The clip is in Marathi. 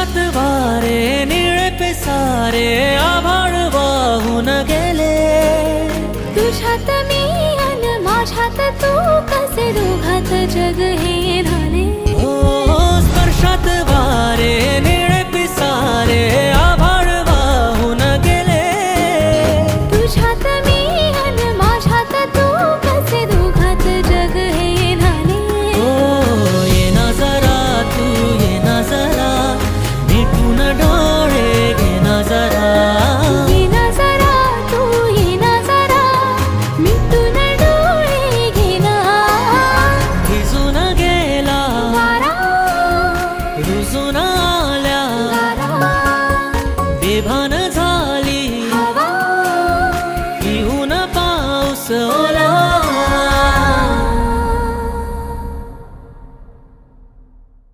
स्पर्शात वारे निळे पिसारे आभाळ वाहून गेले. तुझ्यात मी अन माझ्यात तू कसे दोघात जग हे झाले. हो स्पर्शात वारे निळे पिसारे आभाळ वाहून गेले. तुझ्यात मी अन माझ्यात तू कसे दोघात जग हे झाले. हो ये ना जरा तू ये ना जरा मिटून डोळे घे ना जरा. ये ना जरा तू ये ना जरा मिटून डोळे घे ना. भिजून गेला वारा रुजून